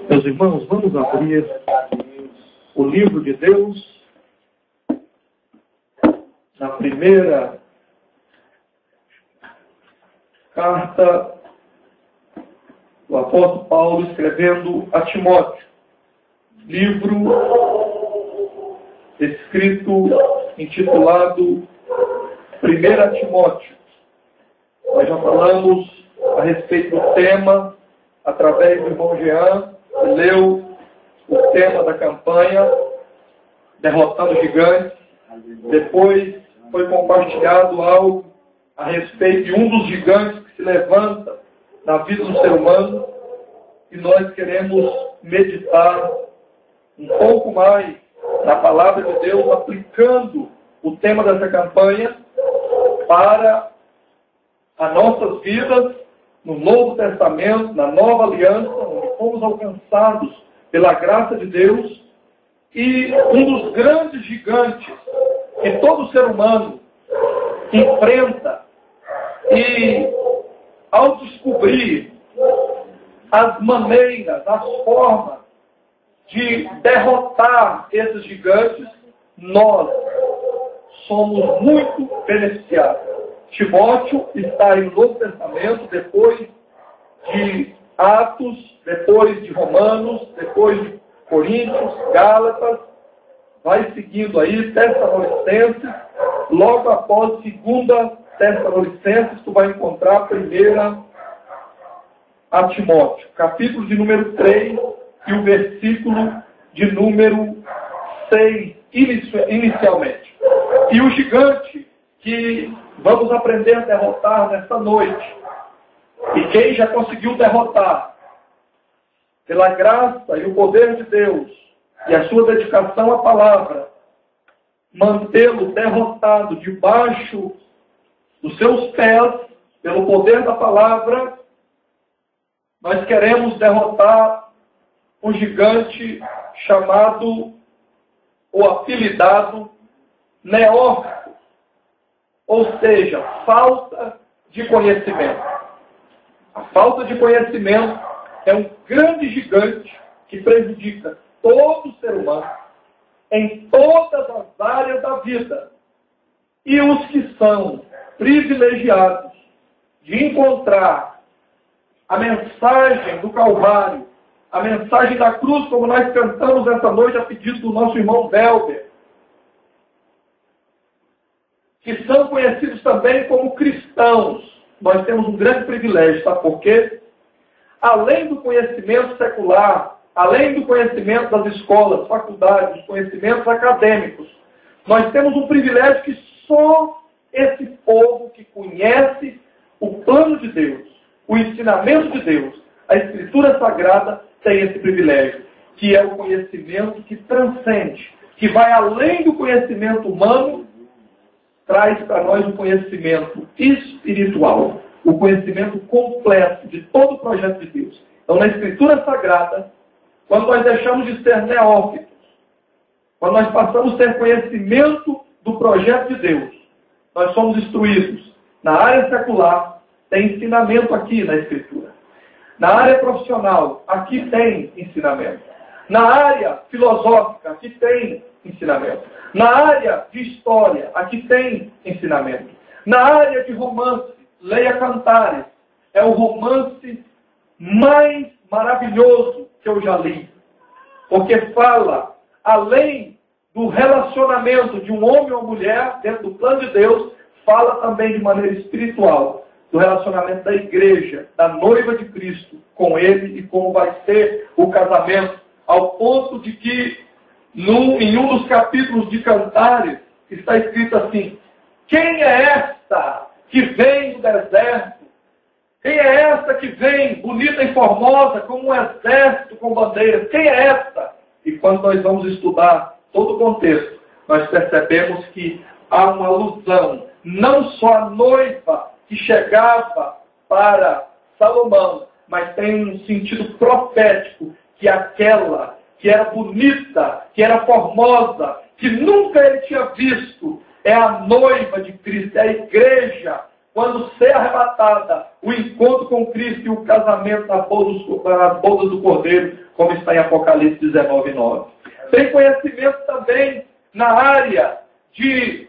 Meus irmãos, vamos abrir o livro de Deus na primeira carta do apóstolo Paulo escrevendo a Timóteo. Livro escrito, intitulado 1 Timóteo. Nós já falamos a respeito do tema através do irmão Jean, que leu o tema da campanha, Derrotando Gigantes. Depois foi compartilhado algo a respeito de um dos gigantes que se levanta na vida do ser humano, e nós queremos meditar um pouco mais na palavra de Deus, aplicando o tema dessa campanha para as nossas vidas no Novo Testamento, na Nova Aliança, onde fomos alcançados pela graça de Deus. E um dos grandes gigantes que todo ser humano enfrenta, e ao descobrir as maneiras, as formas de derrotar esses gigantes, nós somos muito beneficiados. Timóteo está aí no Novo Testamento, depois de Atos, depois de Romanos, depois de Coríntios, Gálatas, vai seguindo aí, Tessalonicenses, logo após 2 Tessalonicenses, tu vai encontrar 1 a Timóteo, capítulo de número 3 e o versículo de número 6, inicialmente. E o gigante que vamos aprender a derrotar nesta noite, e quem já conseguiu derrotar, pela graça e o poder de Deus, e a sua dedicação à palavra, mantê-lo derrotado debaixo dos seus pés, pelo poder da palavra, nós queremos derrotar um gigante chamado, ou apelidado, neófito, ou seja, falta de conhecimento. A falta de conhecimento é um grande gigante que prejudica todo ser humano em todas as áreas da vida. E os que são privilegiados de encontrar a mensagem do Calvário, a mensagem da cruz, como nós cantamos essa noite a pedido do nosso irmão Velber, que são conhecidos também como cristãos. Nós temos um grande privilégio, sabe por quê? Além do conhecimento secular, além do conhecimento das escolas, faculdades, dos conhecimentos acadêmicos, nós temos um privilégio que só esse povo que conhece o plano de Deus, o ensinamento de Deus, a Escritura Sagrada, tem esse privilégio, que é o conhecimento que transcende, que vai além do conhecimento humano, traz para nós um conhecimento espiritual, o conhecimento completo de todo o projeto de Deus. Então, na Escritura Sagrada, quando nós deixamos de ser neófitos, quando nós passamos a ter conhecimento do projeto de Deus, nós somos instruídos. Na área secular, tem ensinamento aqui na Escritura. Na área profissional, aqui tem ensinamento. Na área filosófica, aqui tem ensinamento. Na área de história, aqui tem ensinamento. Na área de romance, leia Cantares. É o romance mais maravilhoso que eu já li. Porque fala, além do relacionamento de um homem ou mulher, dentro do plano de Deus, fala também de maneira espiritual, do relacionamento da igreja, da noiva de Cristo, com ele e como vai ser o casamento, ao ponto de que, em um dos capítulos de Cantares, está escrito assim: quem é esta que vem do deserto? Quem é esta que vem, bonita e formosa, como um exército com bandeiras? Quem é esta? E quando nós vamos estudar todo o contexto, nós percebemos que há uma alusão, não só a noiva que chegava para Salomão, mas tem um sentido profético, que aquela que era bonita, que era formosa, que nunca ele tinha visto, é a noiva de Cristo, é a igreja quando ser arrebatada, o encontro com Cristo e o casamento nas bodas do Cordeiro, como está em Apocalipse 19:9. Tem conhecimento também na área de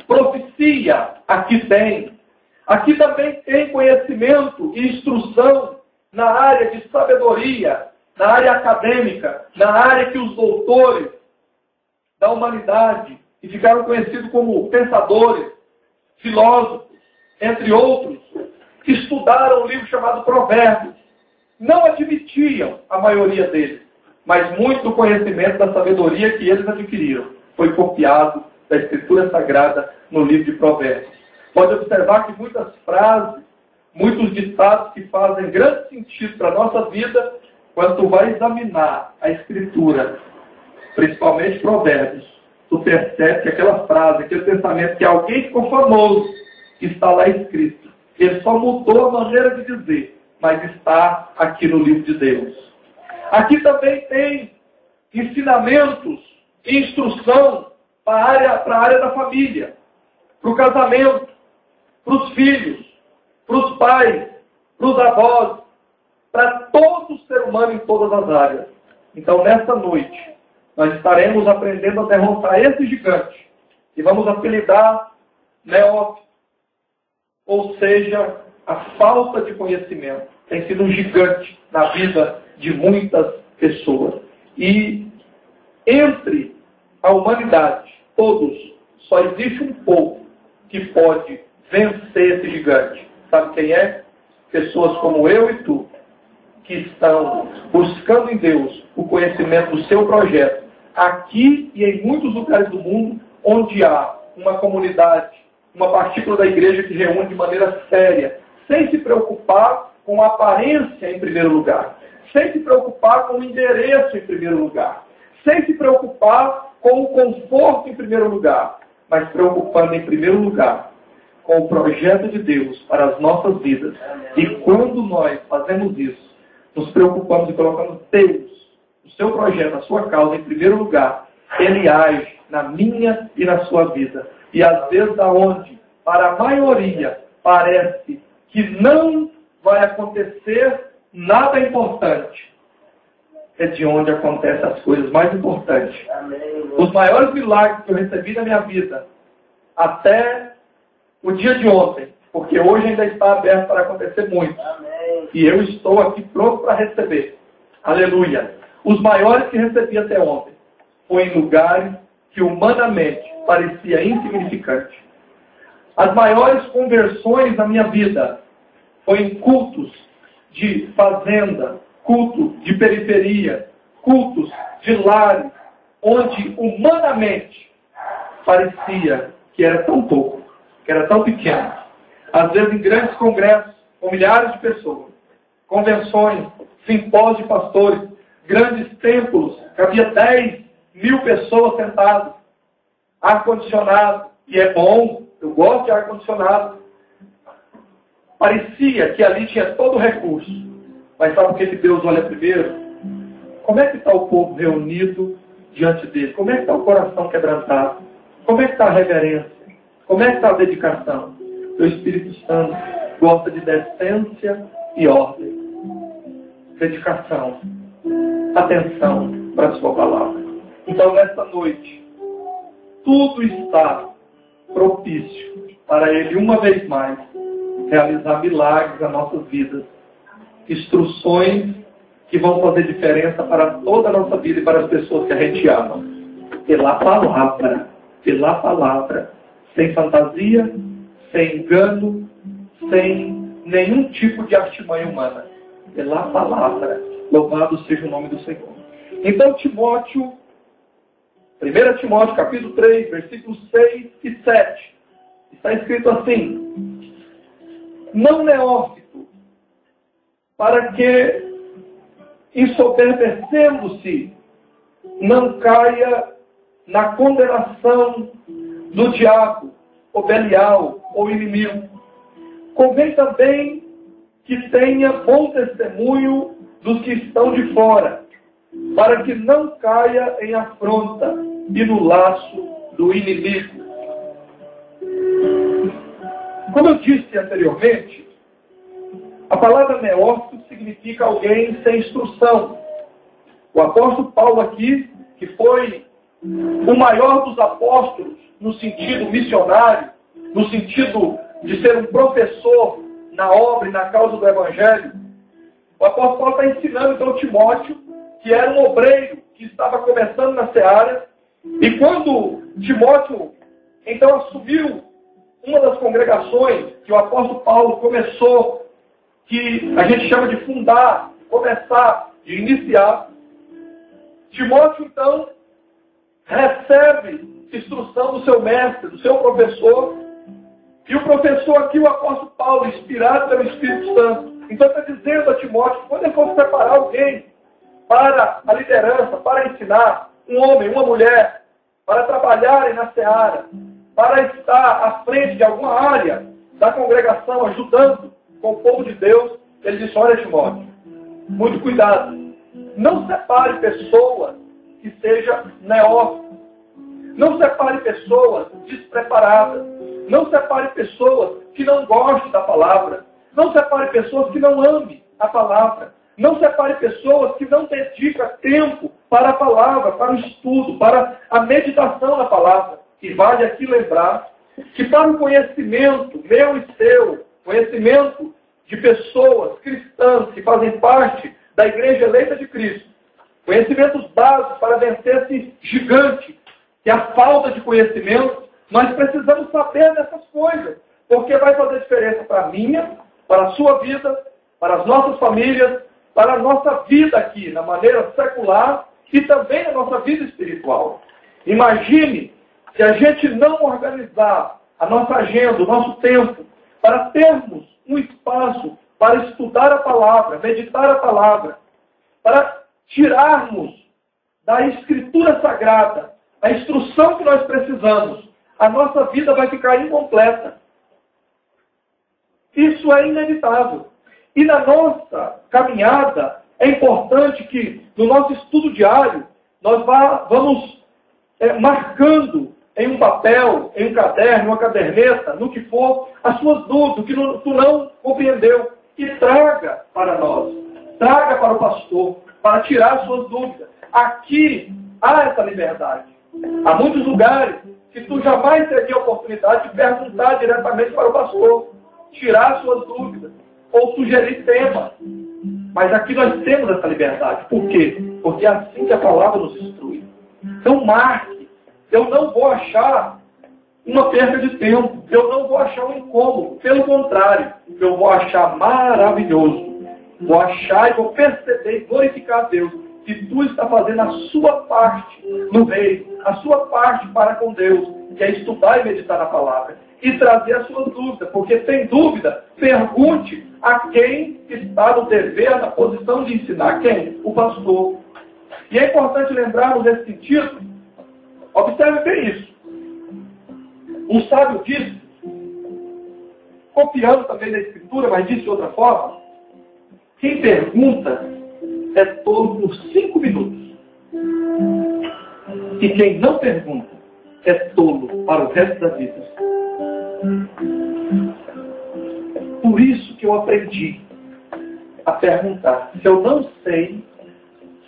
profecia, aqui tem. Aqui também tem conhecimento e instrução na área de sabedoria, na área acadêmica, na área que os doutores da humanidade, que ficaram conhecidos como pensadores, filósofos, entre outros, que estudaram um livro chamado Provérbios, não admitiam a maioria deles, mas muito do conhecimento da sabedoria que eles adquiriram foi copiado da Escritura Sagrada no livro de Provérbios. Pode observar que muitas frases, muitos ditados que fazem grande sentido para a nossa vida, quando tu vai examinar a Escritura, principalmente Provérbios, tu percebe que aquela frase, aquele pensamento que alguém ficou famoso, está lá escrito. Ele só mudou a maneira de dizer, mas está aqui no livro de Deus. Aqui também tem ensinamentos e instrução para a área da família, para o casamento, para os filhos, para os pais, para os avós, para todo ser humano em todas as áreas. Então, nesta noite, nós estaremos aprendendo a derrotar esse gigante e vamos apelidar neófito, ou seja, a falta de conhecimento. Tem sido um gigante na vida de muitas pessoas. E entre a humanidade, todos, só existe um povo que pode vencer esse gigante. Sabe quem é? Pessoas como eu e tu, que estão buscando em Deus o conhecimento do seu projeto, aqui e em muitos lugares do mundo, onde há uma comunidade, uma partícula da igreja que reúne de maneira séria, sem se preocupar com a aparência em primeiro lugar, sem se preocupar com o endereço em primeiro lugar, sem se preocupar com o conforto em primeiro lugar, mas preocupando em primeiro lugar com o projeto de Deus para as nossas vidas. E quando nós fazemos isso, nos preocupamos e colocamos Deus, o seu projeto, a sua causa em primeiro lugar, Ele age na minha e na sua vida. E às vezes aonde, para a maioria, parece que não vai acontecer nada importante, é de onde acontecem as coisas mais importantes. Amém. Os maiores milagres que eu recebi na minha vida, até o dia de ontem, porque hoje ainda está aberto para acontecer muito. Amém. E eu estou aqui pronto para receber. Aleluia. Os maiores que recebi até ontem foi em lugares que humanamente parecia insignificante. As maiores conversões na minha vida foi em cultos de fazenda, culto de periferia, cultos de lares, onde humanamente parecia que era tão pouco, que era tão pequeno. Às vezes em grandes congressos, com milhares de pessoas, convenções, simpósios de pastores, grandes templos, que havia 10.000 pessoas sentadas, ar-condicionado, e é bom, eu gosto de ar-condicionado. Parecia que ali tinha todo o recurso. Mas sabe o que Deus olha primeiro? Como é que está o povo reunido diante dele? Como é que está o coração quebrantado? Como é que está a reverência? Como é que está a dedicação? O Espírito Santo gosta de decência e ordem. Dedicação. Atenção para a sua palavra. Então, nesta noite, tudo está propício para Ele, uma vez mais, realizar milagres nas nossas vidas. Instruções que vão fazer diferença para toda a nossa vida e para as pessoas que a gente ama. Pela palavra, sem fantasia, sem engano, sem nenhum tipo de artimanha humana. Pela palavra. Louvado seja o nome do Senhor. Então, Timóteo, 1 Timóteo, capítulo 3, versículos 6 e 7, está escrito assim: não neófito, para que, ensoberbecendo-se, não caia na condenação do diabo, ou Belial, ou inimigo. Convém também que tenha bom testemunho dos que estão de fora, para que não caia em afronta e no laço do inimigo. Como eu disse anteriormente, a palavra neófito significa alguém sem instrução. O apóstolo Paulo aqui, que foi o maior dos apóstolos no sentido missionário, no sentido de ser um professor na obra e na causa do Evangelho, o apóstolo Paulo está ensinando então Timóteo, que era um obreiro que estava começando na seara, e quando Timóteo então assumiu uma das congregações que o apóstolo Paulo começou, que a gente chama de fundar, começar, de iniciar, Timóteo então recebe instrução do seu mestre, do seu professor, e o professor aqui, o apóstolo Paulo, inspirado pelo Espírito Santo, então está dizendo a Timóteo que quando ele for preparar alguém para a liderança, para ensinar um homem, uma mulher, para trabalharem na seara, para estar à frente de alguma área da congregação, ajudando com o povo de Deus, ele disse: olha, Timóteo, muito cuidado, não separe pessoas que sejam neófitas, não separe pessoas despreparadas, não separe pessoas que não gostem da palavra, não separe pessoas que não amem a palavra, não separe pessoas que não dedicam tempo para a palavra, para o estudo, para a meditação na palavra. E vale aqui lembrar que para o conhecimento meu e seu, conhecimento de pessoas cristãs que fazem parte da igreja eleita de Cristo, conhecimentos básicos para vencer esse gigante, que é a falta de conhecimento, nós precisamos saber dessas coisas, porque vai fazer diferença para a minha, para a sua vida, para as nossas famílias, para a nossa vida aqui, na maneira secular e também na nossa vida espiritual. Imagine se a gente não organizar a nossa agenda, o nosso tempo, para termos um espaço para estudar a palavra, meditar a palavra, para tirarmos da Escritura Sagrada a instrução que nós precisamos, a nossa vida vai ficar incompleta. Isso é inevitável. E na nossa caminhada, é importante que, no nosso estudo diário, nós vamos marcando em um papel, em um caderno, uma caderneta, no que for, as suas dúvidas, o que tu não compreendeu, e traga para nós, traga para o pastor, para tirar as suas dúvidas. Aqui há essa liberdade. Há muitos lugares que tu jamais teria a oportunidade de perguntar diretamente para o pastor, tirar as suas dúvidas, ou sugerir temas. Mas aqui nós temos essa liberdade. Por quê? Porque é assim que a palavra nos instrui. Então marque. Eu não vou achar uma perda de tempo. Eu não vou achar um incômodo. Pelo contrário, eu vou achar maravilhoso. Vou achar e vou perceber e glorificar a Deus que tu está fazendo a sua parte no reino, a sua parte para com Deus, que é estudar e meditar na palavra. E trazer a sua dúvida, porque sem dúvida, pergunte a quem está no dever, na posição de ensinar. Quem? O pastor. E é importante lembrarmos nesse sentido, observe bem isso. Um sábio disse, copiando também da Escritura, mas disse de outra forma, quem pergunta é tolo por 5 minutos. E quem não pergunta é tolo para o resto da vida. Por isso que eu aprendi a perguntar. Se eu não sei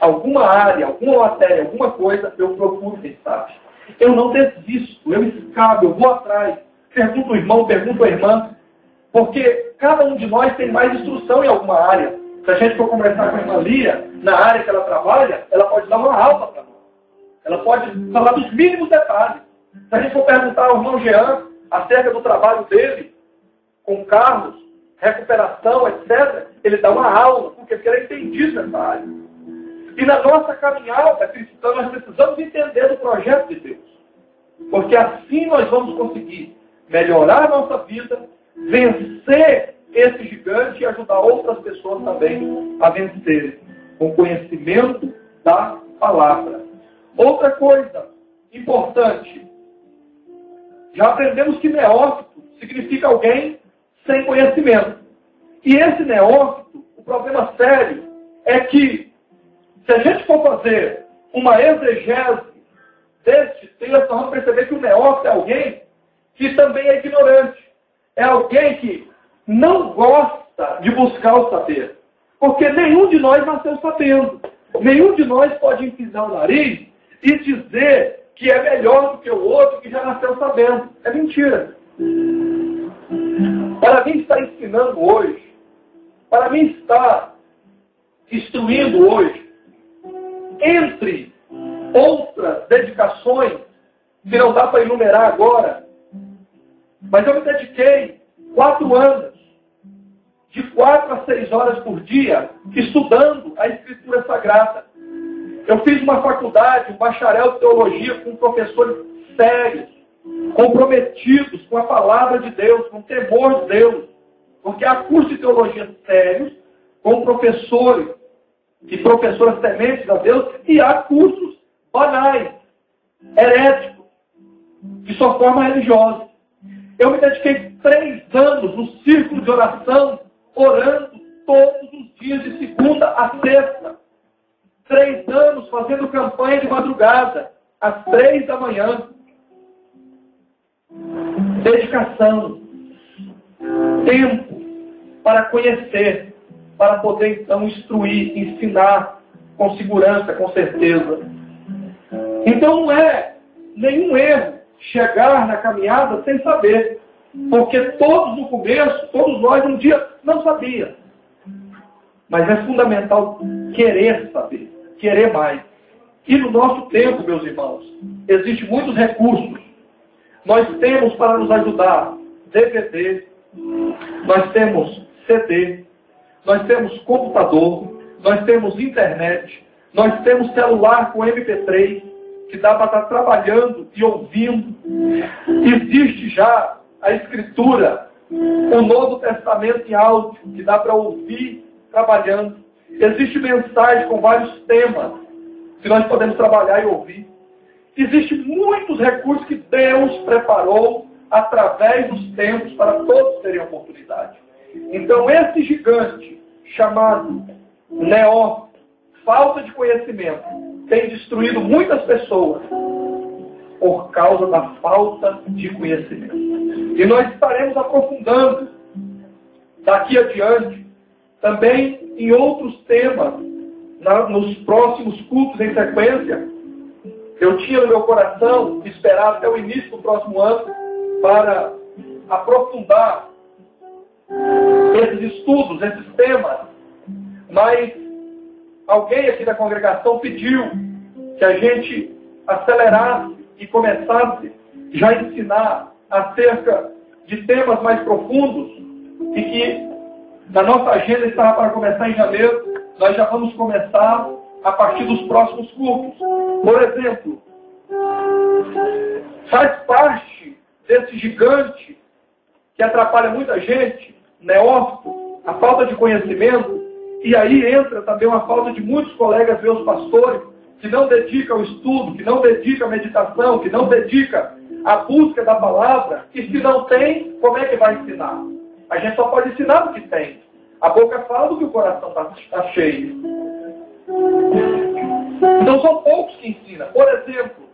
alguma área, alguma matéria, alguma coisa, eu procuro quem sabe. Eu não desisto, eu escavo, eu vou atrás. Pergunto ao irmão, pergunto à irmã. Porque cada um de nós tem mais instrução em alguma área. Se a gente for conversar com a irmã Lia, na área que ela trabalha, ela pode dar uma aula para nós. Ela pode falar dos mínimos detalhes. Se a gente for perguntar ao irmão Jean acerca do trabalho dele, com carros, recuperação, etc., ele dá uma aula, porque ele é entendido nessa área. E na nossa caminhada cristã, nós precisamos entender do projeto de Deus. Porque assim nós vamos conseguir melhorar a nossa vida, vencer esse gigante e ajudar outras pessoas também a vencerem, com conhecimento da palavra. Outra coisa importante, já aprendemos que neófito significa alguém sem conhecimento. E esse neófito, o problema sério é que, se a gente for fazer uma exegese deste texto, nós vamos perceber que o neófito é alguém que também é ignorante. é alguém que não gosta de buscar o saber. Porque nenhum de nós nasceu sabendo. Nenhum de nós pode empinar o nariz e dizer que é melhor do que o outro que já nasceu sabendo. É mentira. Para mim estar ensinando hoje, para mim estar instruindo hoje, entre outras dedicações, que não dá para enumerar agora, mas eu me dediquei 4 anos, de 4 a 6 horas por dia, estudando a Escritura Sagrada. Eu fiz uma faculdade, um bacharel de teologia, com professores sérios, comprometidos com a palavra de Deus, com o temor de Deus. Porque há cursos de teologia sérios, com professores e professoras tementes a Deus, e há cursos banais, heréticos, que só forma religiosa. Eu me dediquei 3 anos no círculo de oração, orando todos os dias, de segunda a sexta. 3 anos fazendo campanha de madrugada, às 3 da manhã. Dedicação. Tempo para conhecer, para poder então instruir, ensinar com segurança, com certeza. Então não é nenhum erro chegar na caminhada sem saber. Porque todos no começo, todos nós um dia não sabíamos. Mas é fundamental querer saber, querer mais. E no nosso tempo, meus irmãos, existem muitos recursos. Nós temos para nos ajudar DVD, nós temos CD, nós temos computador, nós temos internet, nós temos celular com MP3, que dá para estar trabalhando e ouvindo. Existe já a Escritura, o Novo Testamento em áudio, que dá para ouvir trabalhando. Existe mensagem com vários temas, que nós podemos trabalhar e ouvir. Existem muitos recursos que Deus preparou através dos tempos para todos terem oportunidade. Então esse gigante chamado neófito, falta de conhecimento, tem destruído muitas pessoas por causa da falta de conhecimento. E nós estaremos aprofundando daqui adiante também em outros temas nos próximos cultos em sequência. Eu tinha no meu coração esperar até o início do próximo ano para aprofundar esses estudos, esses temas, mas alguém aqui da congregação pediu que a gente acelerasse e começasse já a ensinar acerca de temas mais profundos e que na nossa agenda estava para começar em janeiro. Nós já vamos começar a partir dos próximos cultos. Por exemplo, faz parte desse gigante que atrapalha muita gente, neófito, a falta de conhecimento, e aí entra também uma falta de muitos colegas meus pastores, que não dedicam ao estudo, que não dedicam à meditação, que não dedicam à busca da palavra, e se não tem, como é que vai ensinar? A gente só pode ensinar do que tem. A boca fala do que o coração está cheio. Então são poucos que ensinam. Por exemplo,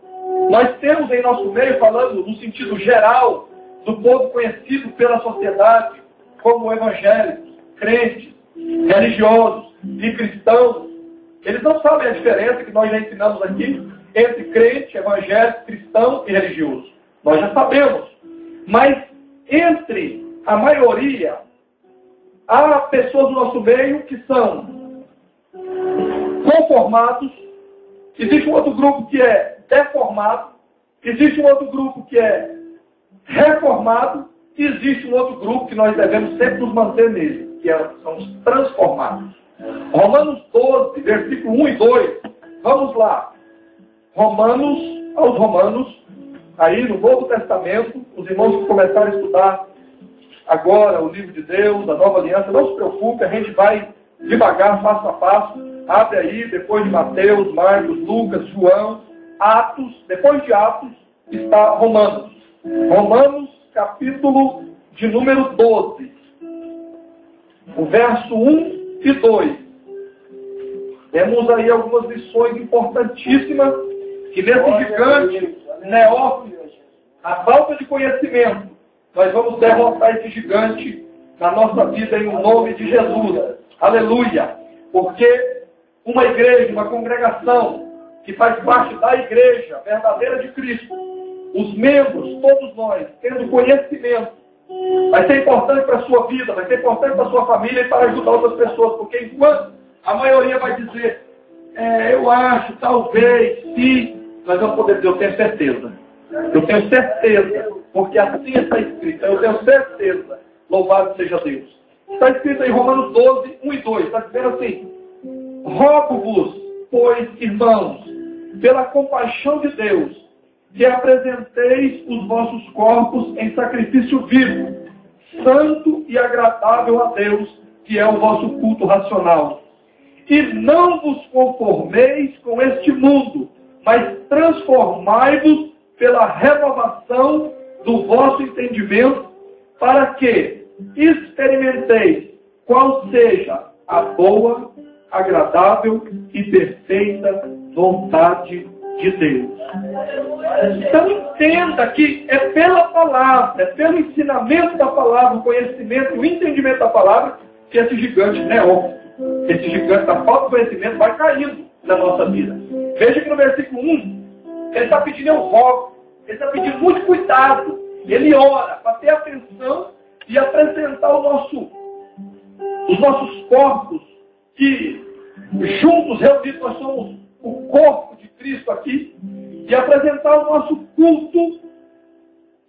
nós temos em nosso meio, falando no sentido geral, do povo conhecido pela sociedade como evangélicos, crentes, religiosos e cristãos. Eles não sabem a diferença que nós já ensinamos aqui entre crente, evangélico, cristão e religioso. Nós já sabemos. Mas entre a maioria, há pessoas no nosso meio que são conformados. Existe um outro grupo que é deformado. Existe um outro grupo que é reformado. E existe um outro grupo que nós devemos sempre nos manter nele, que são os transformados. Romanos 12, versículo 1 e 2. Vamos lá. Aos Romanos, aí no Novo Testamento, os irmãos que começaram a estudar agora o livro de Deus, a Nova Aliança, não se preocupe, a gente vai devagar, passo a passo. Abre aí, depois de Mateus, Marcos, Lucas, João, Atos. Depois de Atos está Romanos. Romanos, capítulo de número 12. O verso 1 e 2. Temos aí algumas lições importantíssimas que nesse gigante neófito, a falta de conhecimento, nós vamos derrotar esse gigante na nossa vida em nome de Jesus. Aleluia! Porque uma igreja, uma congregação que faz parte da igreja verdadeira de Cristo, os membros, todos nós, tendo conhecimento, vai ser importante para a sua vida, vai ser importante para a sua família e para ajudar outras pessoas, porque enquanto a maioria vai dizer, eu acho, talvez, se, nós vamos poder dizer, eu tenho certeza. Eu tenho certeza, porque assim está escrito, eu tenho certeza, louvado seja Deus. Está escrito em Romanos 12, 1 e 2, está dizendo assim, rogo-vos, pois, irmãos, pela compaixão de Deus, que apresenteis os vossos corpos em sacrifício vivo, santo e agradável a Deus, que é o vosso culto racional. E não vos conformeis com este mundo, mas transformai-vos pela renovação do vosso entendimento, para que experimenteis qual seja a boa, agradável e perfeita vontade de Deus. Então entenda que é pela palavra, é pelo ensinamento da palavra, o conhecimento, o entendimento da palavra, que esse gigante neófito, esse gigante da falta de conhecimento vai caindo na nossa vida. Veja que no versículo 1, ele está pedindo eu rogo, ele está pedindo muito cuidado, ele ora para ter atenção e apresentar os nossos corpos, que juntos, reunidos, nós somos o corpo de Cristo aqui, e apresentar o nosso culto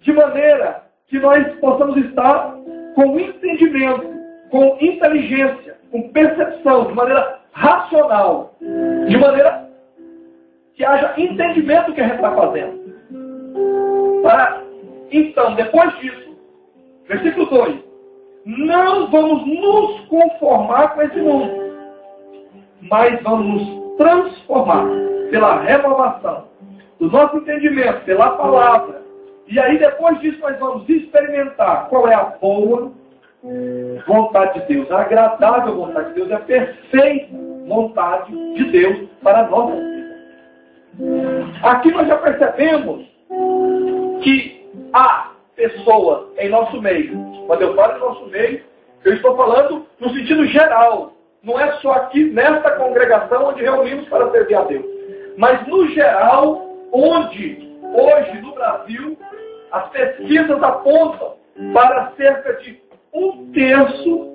de maneira que nós possamos estar com entendimento, com inteligência, com percepção, de maneira racional, de maneira que haja entendimento do que a gente está fazendo. Então, depois disso, versículo 2, não vamos nos conformar com esse mundo, mas vamos nos transformar pela renovação do nosso entendimento, pela palavra. E aí, depois disso, nós vamos experimentar qual é a boa vontade de Deus, a agradável vontade de Deus, a perfeita vontade de Deus para a nossa vida. Aqui nós já percebemos que há pessoas em nosso meio. Quando eu falo em nosso meio, eu estou falando no sentido geral. Não é só aqui nesta congregação onde reunimos para servir a Deus. Mas no geral, onde hoje no Brasil as pesquisas apontam para cerca de 1/3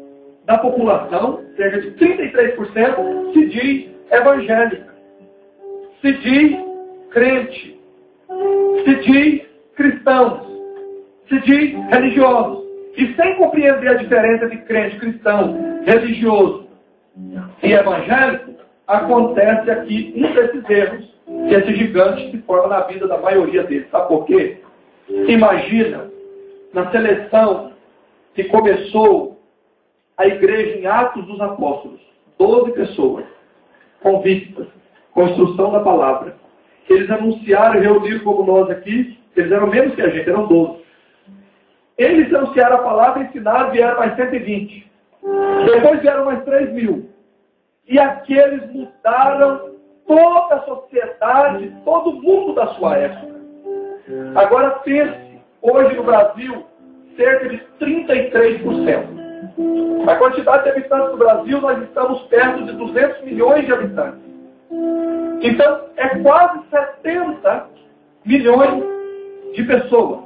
da população, cerca de 33%, se diz evangélica, se diz crente, se diz cristãos, se diz religiosos. E sem compreender a diferença de crente, cristão, religioso e evangélico, acontece aqui um desses erros, que esse gigante se forma na vida da maioria deles. Sabe por quê? Imagina, na seleção que começou a igreja em Atos dos Apóstolos, 12 pessoas convictas, com a instrução da palavra. Eles anunciaram e reuniram como nós aqui, eles eram menos que a gente, eram 12. Eles anunciaram a palavra, ensinaram, vieram mais 120. Depois vieram mais 3.000. E aqueles mudaram toda a sociedade, todo mundo da sua época. Agora pense, hoje no Brasil, cerca de 33%. A quantidade de habitantes do Brasil, nós estamos perto de 200 milhões de habitantes. Então, é quase 70 milhões de pessoas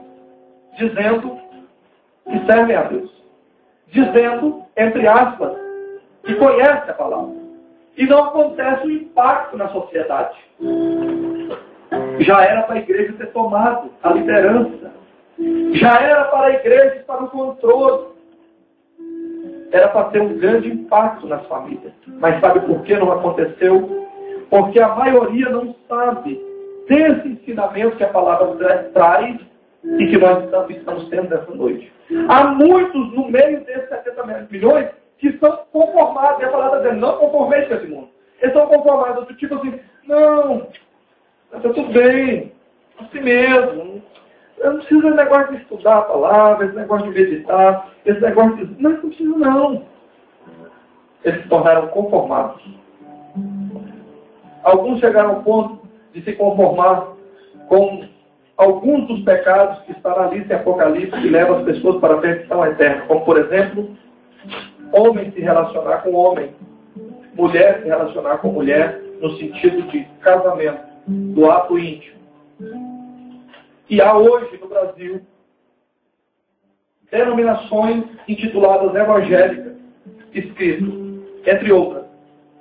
dizendo que servem a Deus. Dizendo, entre aspas, que conhecem a palavra. E não acontece o impacto na sociedade. Já era para a igreja ter tomado a liderança. Já era para a igreja estar no controle. Era para ter um grande impacto nas famílias. Mas sabe por que não aconteceu? Porque a maioria não sabe desse ensinamento que a palavra traz e que nós estamos tendo nessa noite. Há muitos no meio desses 70 milhões que estão conformados. E a palavra está dizendo, não conformeis com esse mundo. Eles estão conformados, do tipo assim, não, está tudo bem, assim mesmo. Eu não preciso desse negócio de estudar a palavra, esse negócio de meditar, esse negócio de... Não precisa não. Eles se tornaram conformados. Alguns chegaram ao ponto de se conformar com alguns dos pecados que estão na lista em Apocalipse que levam as pessoas para a perdição eterna, como, por exemplo, homem se relacionar com homem, mulher se relacionar com mulher, no sentido de casamento, do ato íntimo. E há hoje no Brasil denominações intituladas evangélicas, escrito, entre outras,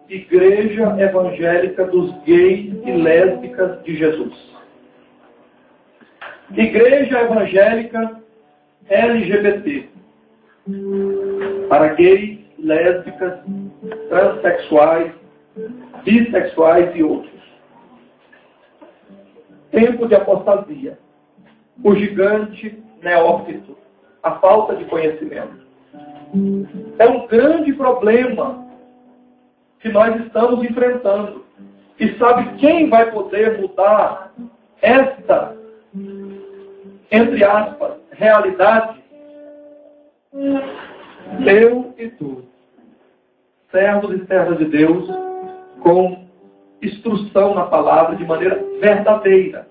Igreja Evangélica dos Gays e Lésbicas de Jesus. Igreja Evangélica LGBT, para gays, lésbicas, transexuais, bissexuais e outros. Tempo de apostasia, o gigante neófito, a falta de conhecimento. É um grande problema que nós estamos enfrentando. E sabe quem vai poder mudar esta, entre aspas, realidade? Eu e tu, servos e servas de Deus, com instrução na palavra de maneira verdadeira,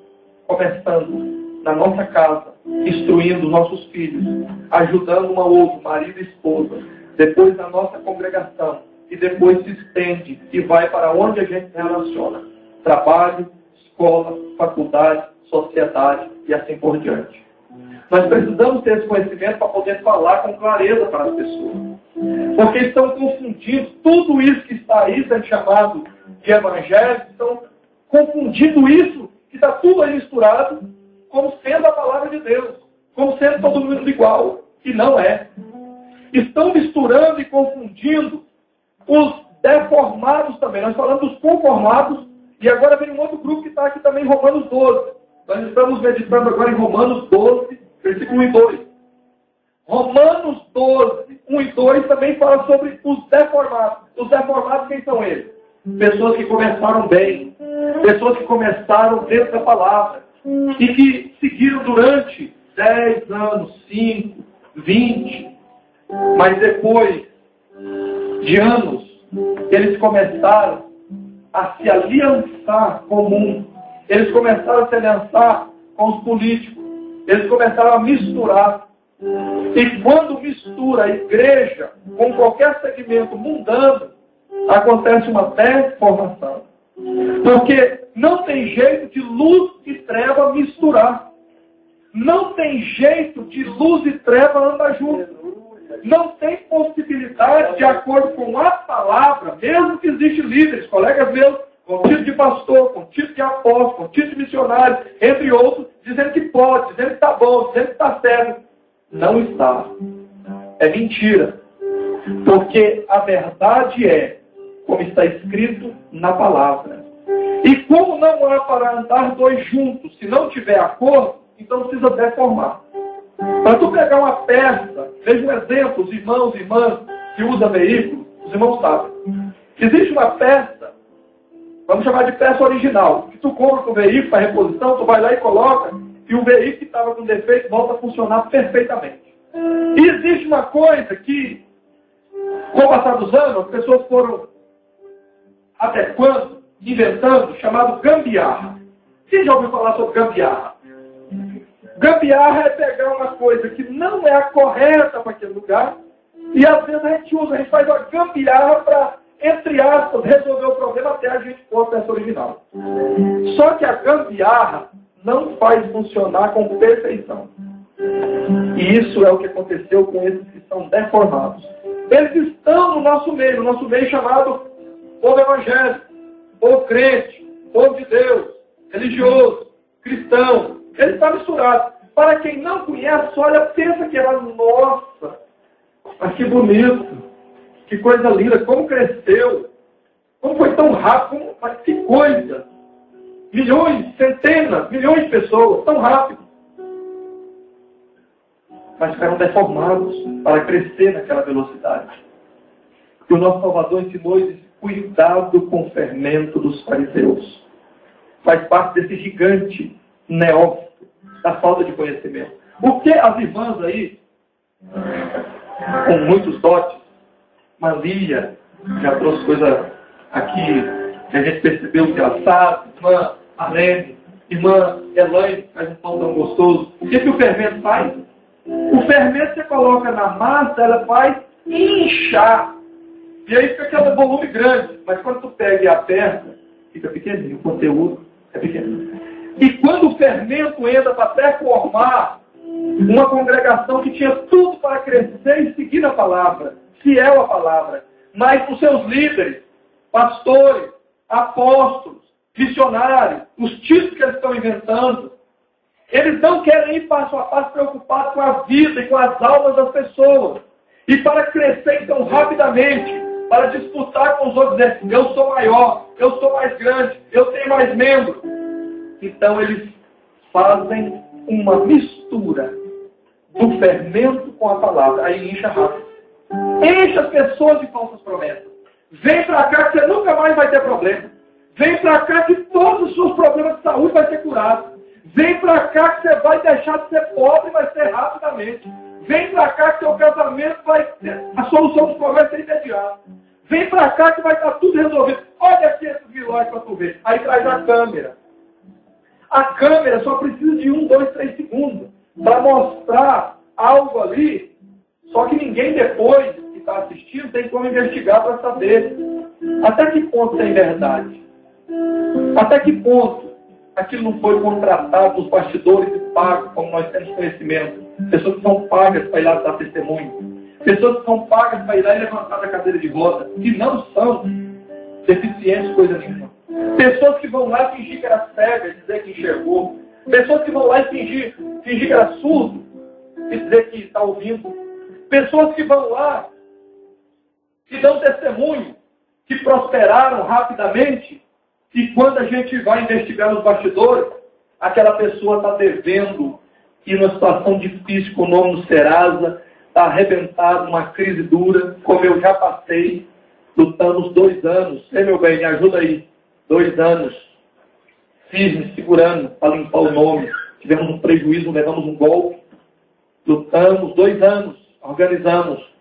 começando na nossa casa, instruindo os nossos filhos, ajudando um ao outro, marido e esposa, depois na nossa congregação, e depois se estende e vai para onde a gente se relaciona. Trabalho, escola, faculdade, sociedade e assim por diante. Nós precisamos ter esse conhecimento para poder falar com clareza para as pessoas. Porque estão confundindo tudo isso que está aí sendo chamado de evangelho, estão confundindo isso, que está tudo aí misturado, como sendo a palavra de Deus, como sendo todo mundo igual, e não é. Estão misturando e confundindo os deformados também. Nós falamos dos conformados, e agora vem um outro grupo que está aqui também em Romanos 12. Nós estamos meditando agora em Romanos 12, versículo 1 e 2. Romanos 12, 1 e 2 também fala sobre os deformados. Os deformados, quem são eles? Pessoas que começaram bem, pessoas que começaram dentro da palavra, e que seguiram durante 10 anos, 5, 20, mas depois de anos, eles começaram a se aliançar com o mundo, eles começaram a se aliançar com os políticos, eles começaram a misturar. E quando mistura a igreja com qualquer segmento mundano, acontece uma deformação. Porque não tem jeito de luz e treva misturar. Não tem jeito de luz e treva andar junto. Não tem possibilidade, de acordo com a palavra, mesmo que existem líderes, colegas meus, com título de pastor, com título de apóstolo, com título de missionário, entre outros, dizendo que pode, dizendo que está bom, dizendo que está certo. Não está. É mentira. Porque a verdade é, como está escrito na palavra. E como não há para andar dois juntos, se não tiver acordo, então precisa deformar. Para tu pegar uma peça, veja um exemplo, os irmãos e irmãs que usam veículo, os irmãos sabem. Existe uma peça, vamos chamar de peça original, que tu compra com o veículo para reposição, tu vai lá e coloca, e o veículo que estava com defeito volta a funcionar perfeitamente. E existe uma coisa que, com o passar dos anos, as pessoas foram adequando, inventando, chamado gambiarra. Quem já ouviu falar sobre gambiarra? Gambiarra é pegar uma coisa que não é a correta para aquele lugar, e às vezes a gente faz uma gambiarra para, entre aspas, resolver o problema até a gente pôr a peça original. Só que a gambiarra não faz funcionar com perfeição. E isso é o que aconteceu com esses que são deformados. Eles estão no nosso meio chamado povo evangélico, povo crente, povo de Deus, religioso, cristão. Ele está misturado. Para quem não conhece, olha, pensa que era, nossa, mas que bonito, que coisa linda, como cresceu, como foi tão rápido, mas que coisa. Milhões, centenas, milhões de pessoas, tão rápido. Mas ficaram deformados para crescer naquela velocidade. E o nosso Salvador ensinou esse cuidado com o fermento dos fariseus. Faz parte desse gigante neófito, da falta de conhecimento. Porque as irmãs aí, com muitos dotes, Malia já trouxe coisa aqui, que a gente percebeu que ela sabe, irmã Arlene, irmã Elaine faz um pão tão gostoso. O que o fermento faz? O fermento você coloca na massa, ela vai inchar. E aí fica aquele volume grande. Mas quando tu pega e aperta, fica pequenininho. O conteúdo é pequeno. E quando o fermento entra para performar uma congregação que tinha tudo para crescer e seguir a palavra, fiel à palavra, mas os seus líderes, pastores, apóstolos, missionários, os títulos que eles estão inventando, eles não querem ir passo a passo preocupados com a vida e com as almas das pessoas. E para crescer então rapidamente, para disputar com os outros, dizer, eu sou maior, eu sou mais grande, eu tenho mais membros. Então eles fazem uma mistura do fermento com a palavra. Aí incha rápido. Enche as pessoas de falsas promessas. Vem para cá que você nunca mais vai ter problema. Vem para cá que todos os seus problemas de saúde vai ser curados. Vem para cá que você vai deixar de ser pobre e vai ser rapidamente. Vem para cá que seu casamento vai ter, a solução dos problemas vai ser imediata. Vem para cá que vai estar tudo resolvido. Olha aqui esses vilões para tu ver. Aí traz a câmera. A câmera só precisa de 1, 2, 3 segundos para mostrar algo ali. Só que ninguém depois que está assistindo tem como investigar para saber até que ponto tem verdade. Até que ponto aquilo não foi contratado nos bastidores e pago, como nós temos conhecimento. Pessoas que são pagas para ir lá dar testemunho. Pessoas que são pagas para ir lá e levantar da cadeira de roda. Que não são deficientes, coisa nenhuma. Pessoas que vão lá fingir que era cega e dizer que enxergou. Pessoas que vão lá e fingir que era surdo e dizer que está ouvindo. Pessoas que vão lá e dão testemunho que prosperaram rapidamente. E quando a gente vai investigar nos bastidores, aquela pessoa está devendo e numa situação difícil com o nome no Serasa, está arrebentado, uma crise dura, como eu já passei, lutamos 2 anos. Ei, meu bem, me ajuda aí. 2 anos, firme, segurando, para limpar o nome. Tivemos um prejuízo, levamos um golpe. Lutamos 2 anos, organizamos.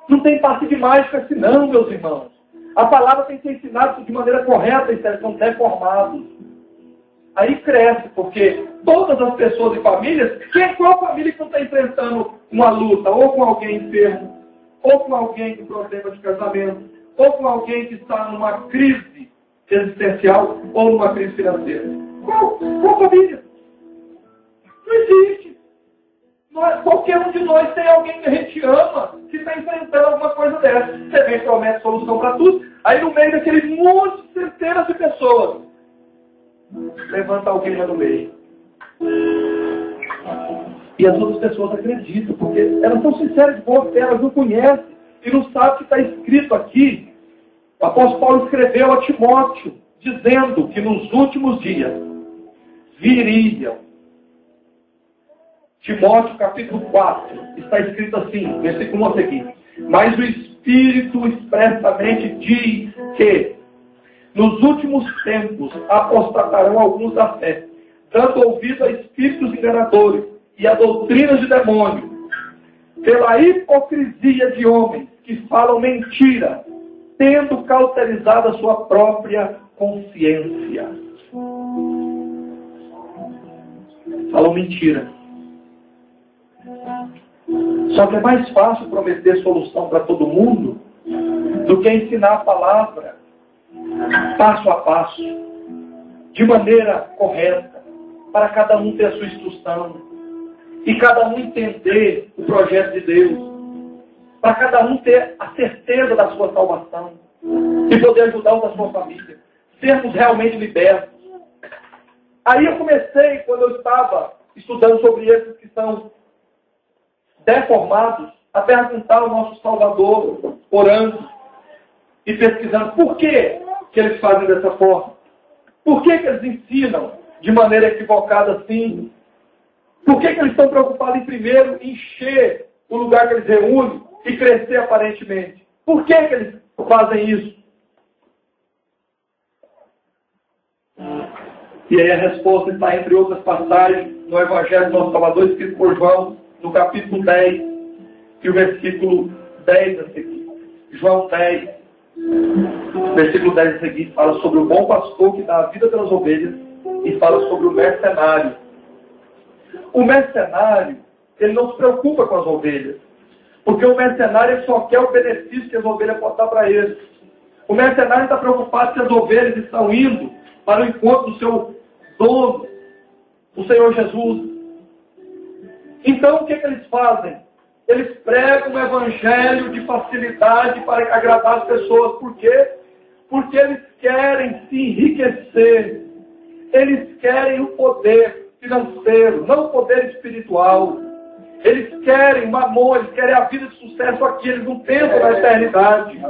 Não tem parte de mágica assim não, meus irmãos. A palavra tem que ser ensinada de maneira correta e são deformados. Aí cresce, porque todas as pessoas e famílias, qual família que não está enfrentando uma luta, ou com alguém enfermo, ou com alguém com problema de casamento, ou com alguém que está numa crise existencial, ou numa crise financeira? Qual família? Não existe. Qualquer um de nós tem alguém que a gente ama, que está enfrentando alguma coisa dessa. Você vem e promete solução para tudo, aí no meio daquele monte de centenas de pessoas, levanta alguém lá no meio. E as outras pessoas acreditam, porque elas são sinceras de boa fé, elas não conhecem e não sabem o que está escrito aqui. O apóstolo Paulo escreveu a Timóteo, dizendo que nos últimos dias viriam. Timóteo capítulo 4, está escrito assim, versículo 1 a seguir. Mas o Espírito expressamente diz que nos últimos tempos apostatarão alguns da fé, dando ouvido a espíritos enganadores e a doutrinas de demônios, pela hipocrisia de homens que falam mentira, tendo cauterizado a sua própria consciência. Falam mentira. Só que é mais fácil prometer solução para todo mundo do que ensinar a palavra passo a passo, de maneira correta, para cada um ter a sua instrução e cada um entender o projeto de Deus, para cada um ter a certeza da sua salvação e poder ajudar o da sua família, sermos realmente libertos. Aí eu comecei, quando eu estava estudando sobre esses que são deformados, a perguntar ao nosso Salvador, orando e pesquisando por que eles fazem dessa forma. Por que eles ensinam de maneira equivocada assim? Por que eles estão preocupados em primeiro encher o lugar que eles reúnem e crescer aparentemente? Por que eles fazem isso? E aí a resposta está entre outras passagens no Evangelho do nosso Salvador, escrito por João, no capítulo 10, e o versículo 10 a seguir. João 10, versículo 10 a seguir, fala sobre o bom pastor que dá a vida pelas ovelhas, e fala sobre o mercenário. O mercenário, ele não se preocupa com as ovelhas, porque o mercenário só quer o benefício que as ovelhas podem dar para ele. O mercenário está preocupado se as ovelhas estão indo para o encontro do seu dono, o Senhor Jesus. Então, o que eles fazem? Eles pregam um evangelho de facilidade para agradar as pessoas. Por quê? Porque eles querem se enriquecer. Eles querem o poder financeiro, não o poder espiritual. Eles querem mamon, eles querem a vida de sucesso aqui. Eles não pensam na eternidade.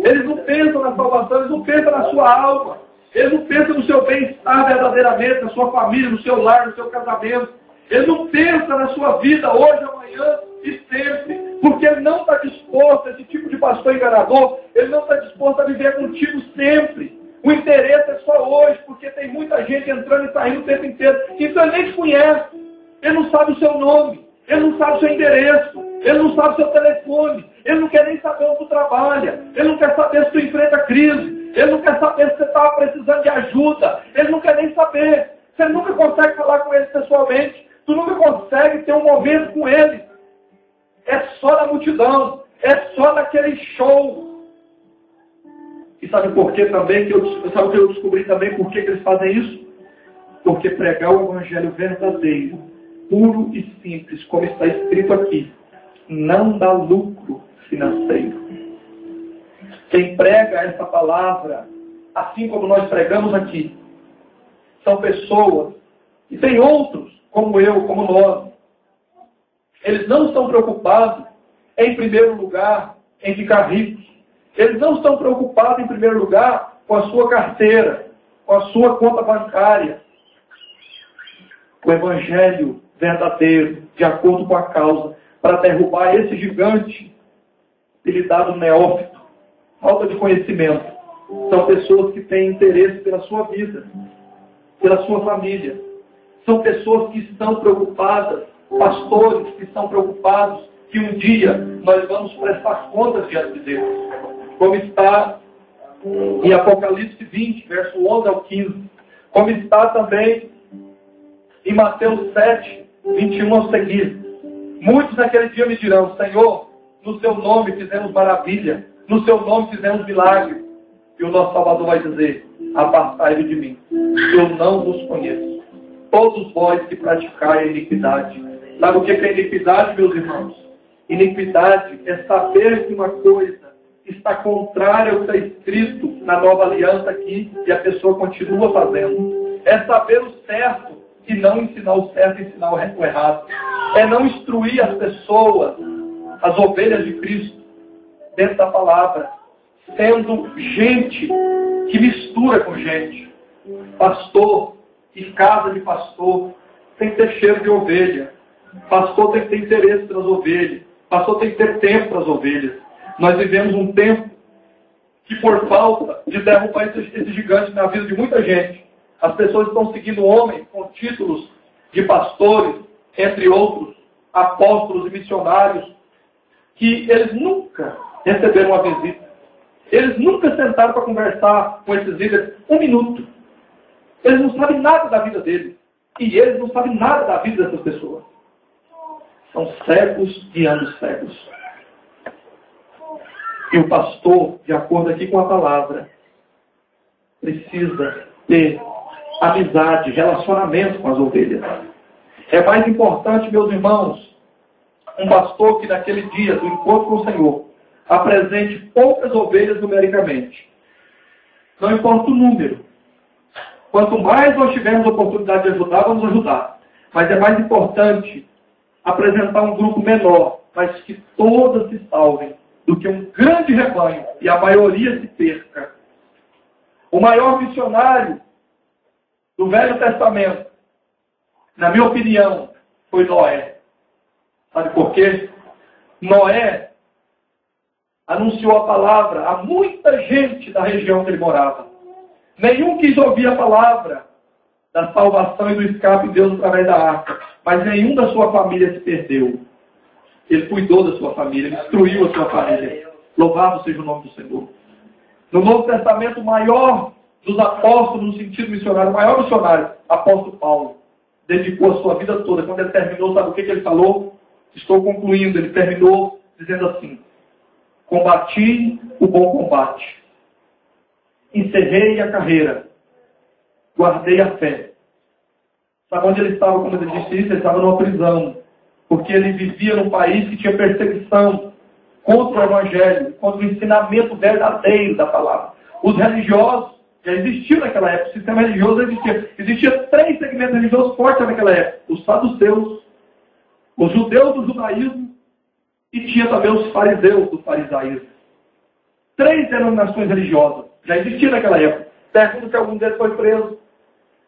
Eles não pensam na salvação, eles não pensam na sua alma. Eles não pensam no seu bem-estar verdadeiramente, na sua família, no seu lar, no seu casamento. Ele não pensa na sua vida hoje, amanhã e sempre. Porque ele não está disposto, esse tipo de pastor enganador, ele não está disposto a viver contigo sempre. O interesse é só hoje, porque tem muita gente entrando e saindo o tempo inteiro. Então ele nem te conhece. Ele não sabe o seu nome. Ele não sabe o seu endereço. Ele não sabe o seu telefone. Ele não quer nem saber onde tu trabalha. Ele não quer saber se tu enfrenta crise. Ele não quer saber se você está precisando de ajuda. Ele não quer nem saber. Você nunca consegue falar com ele pessoalmente. Tu nunca consegue ter um momento com ele. É só na multidão. É só naquele show. E sabe por que também? Sabe o que eu descobri também por que eles fazem isso? Porque pregar o evangelho verdadeiro, puro e simples, como está escrito aqui, não dá lucro financeiro. Quem prega essa palavra, assim como nós pregamos aqui, são pessoas, e tem outros, como eu, como nós. Eles não estão preocupados, em primeiro lugar, em ficar ricos. Eles não estão preocupados, em primeiro lugar, com a sua carteira, com a sua conta bancária. O evangelho verdadeiro, de acordo com a causa, para derrubar esse gigante, ele dá do neófito, falta de conhecimento. São pessoas que têm interesse pela sua vida, pela sua família. São pessoas que estão preocupadas, pastores que estão preocupados que um dia nós vamos prestar contas diante de Deus. Como está em Apocalipse 20, verso 11 ao 15. Como está também em Mateus 7, 21 ao seguir. Muitos naquele dia me dirão: Senhor, no seu nome fizemos maravilha, no seu nome fizemos milagre. E o nosso Salvador vai dizer: apartai-vos de mim, eu não vos conheço. Todos vós que praticai a iniquidade. Sabe o que é iniquidade, meus irmãos? Iniquidade é saber que uma coisa está contrária ao que está escrito na nova aliança aqui e a pessoa continua fazendo. É saber o certo e não ensinar o certo e ensinar o errado. É não instruir as pessoas, as ovelhas de Cristo, dentro da palavra, sendo gente que mistura com gente. Pastor e casa de pastor tem que ter cheiro de ovelha. Pastor tem que ter interesse pelas ovelhas. Pastor tem que ter tempo para as ovelhas. Nós vivemos um tempo que, por falta de derrubar esse gigante na vida de muita gente, as pessoas estão seguindo homens com títulos de pastores, entre outros, apóstolos e missionários, que eles nunca receberam uma visita. Eles nunca sentaram para conversar com esses líderes um minuto. Eles não sabem nada da vida deles. E eles não sabem nada da vida dessas pessoas. São cegos guiando cegos. E o pastor, de acordo aqui com a palavra, precisa ter amizade, relacionamento com as ovelhas. É mais importante, meus irmãos, um pastor que naquele dia do encontro com o Senhor apresente poucas ovelhas numericamente. Não importa o número. Quanto mais nós tivermos oportunidade de ajudar, vamos ajudar. Mas é mais importante apresentar um grupo menor, mas que todas se salvem, do que um grande rebanho e a maioria se perca. O maior missionário do Velho Testamento, na minha opinião, foi Noé. Sabe por quê? Noé anunciou a palavra a muita gente da região que ele morava. Nenhum quis ouvir a palavra da salvação e do escape de Deus através da arca, mas nenhum da sua família se perdeu. Ele cuidou da sua família, ele instruiu a sua família. Louvado seja o nome do Senhor. No Novo Testamento, o maior dos apóstolos no sentido missionário, o maior missionário, apóstolo Paulo, dedicou a sua vida toda. Quando ele terminou, sabe o que ele falou? Estou concluindo. Ele terminou dizendo assim: combati o bom combate, encerrei a carreira, guardei a fé. Sabe onde ele estava quando ele disse isso? Ele estava numa prisão, porque ele vivia num país que tinha perseguição contra o Evangelho, contra o ensinamento verdadeiro da palavra. Os religiosos já existiam naquela época, o sistema religioso existia. Existia 3 segmentos religiosos fortes naquela época: os saduceus, os judeus do judaísmo e tinha também os fariseus do farisaísmo. 3 denominações religiosas já existiam naquela época. Pergunto se algum deles foi preso.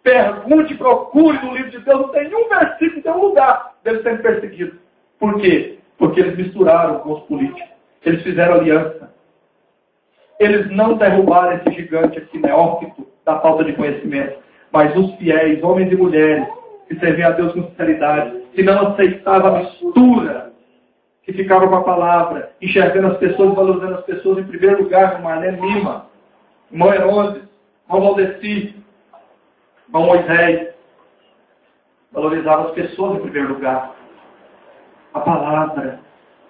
Pergunte, procure no livro de Deus, não tem um versículo, não tem um lugar deles sendo perseguidos. Por quê? Porque eles misturaram com os políticos. Eles fizeram aliança. Eles não derrubaram esse gigante aqui, neófito, da falta de conhecimento. Mas os fiéis, homens e mulheres, que serviam a Deus com sinceridade, que não aceitavam a mistura, que ficavam com a palavra, enxergando as pessoas, valorizando as pessoas em primeiro lugar, como Mané Lima, irmão Herodes, irmão Valdeci, irmão Moisés, valorizava as pessoas em primeiro lugar. A palavra,